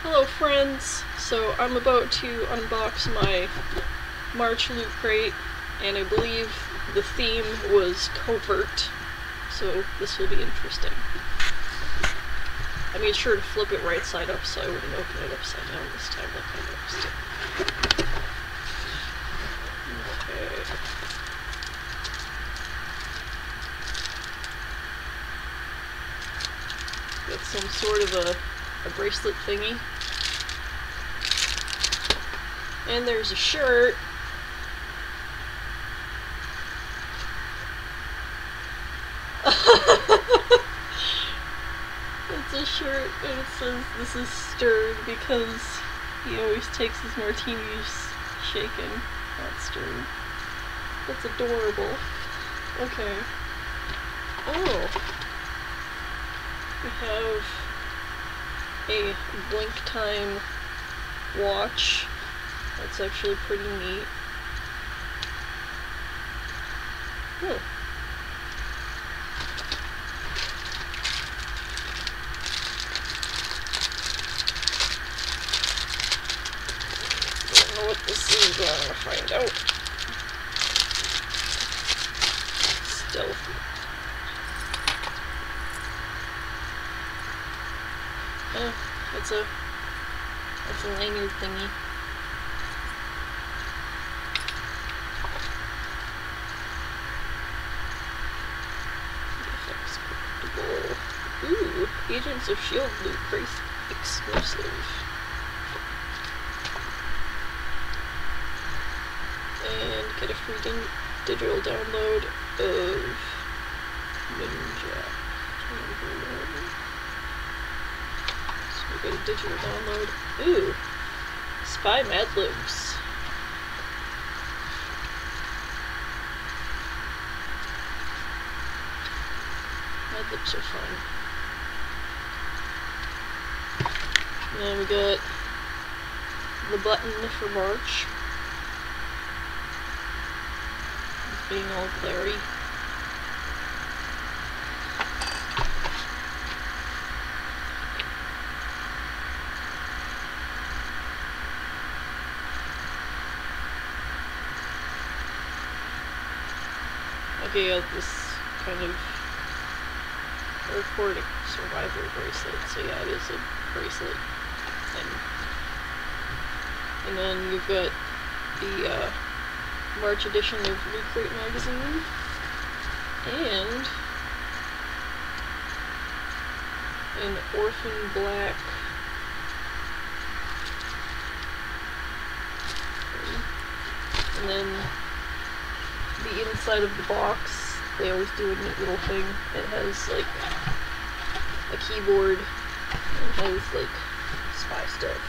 Hello friends! So I'm about to unbox my March Loot Crate, and I believe the theme was covert, so this will be interesting. I made sure to flip it right side up so I wouldn't open it upside down this time like I noticed it. Okay. Got some sort of a bracelet thingy. And there's a shirt. It's a shirt and it says this is stirred because he always takes his martinis shaken, not stirred. That's adorable. Okay. Oh. We have a blink time watch. That's actually pretty neat. Oh. Don't know what this is, but I'm gonna find out. Stealthy. Oh, that's a lanyard thingy. Ooh, Agents of S.H.I.E.L.D. Loot Crate exclusive. And get a free digital download of Ninja. So we get a digital download. Ooh, Spy Mad Libs. Mad Libs are fun. And then we got the button for March. It's being all glary. Okay, I got this kind of recording survival bracelet, so yeah, it is a bracelet thing. And then you've got the March edition of Loot Crate magazine, and an Orphan Black and then the inside of the box, they always do a neat little thing. It has like a keyboard and has like spy stuff.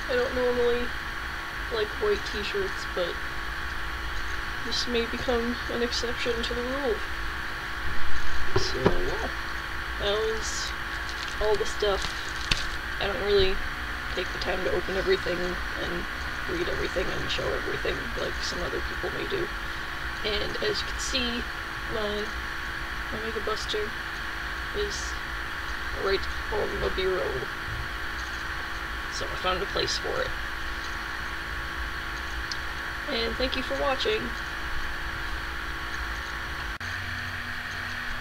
I don't normally like white t-shirts, but this may become an exception to the rule. So yeah, that was all the stuff. I don't really take the time to open everything and read everything and show everything like some other people may do. And as you can see, my Omega Buster is right on the bureau. So I found a place for it. And thank you for watching.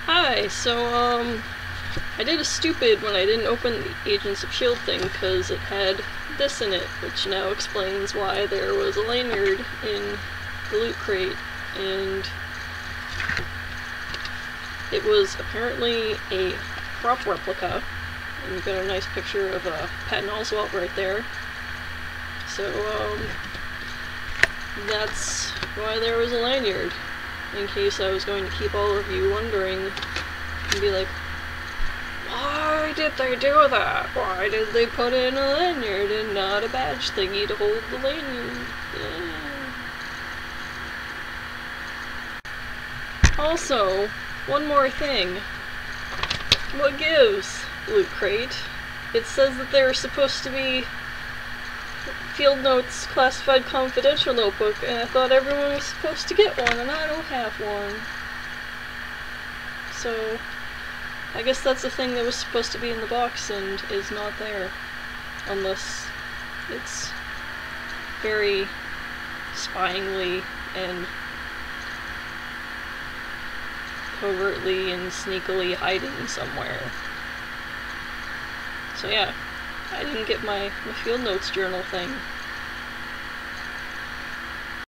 Hi, so I did a stupid when I didn't open the Agents of S.H.I.E.L.D. thing because it had this in it, which now explains why there was a lanyard in the Loot Crate, and it was apparently a prop replica, and you've got a nice picture of Patton Oswalt right there. So that's why there was a lanyard, in case I was going to keep all of you wondering and be like, why did they do that? Why did they put in a lanyard and not a badge thingy to hold the lanyard? Also, one more thing. What gives, Loot Crate? It says that there are supposed to be Field Notes Classified Confidential notebook, and I thought everyone was supposed to get one, and I don't have one. So, I guess that's the thing that was supposed to be in the box and is not there. Unless it's very spyingly and covertly and sneakily hiding somewhere. So yeah, I didn't get my Field Notes journal thing.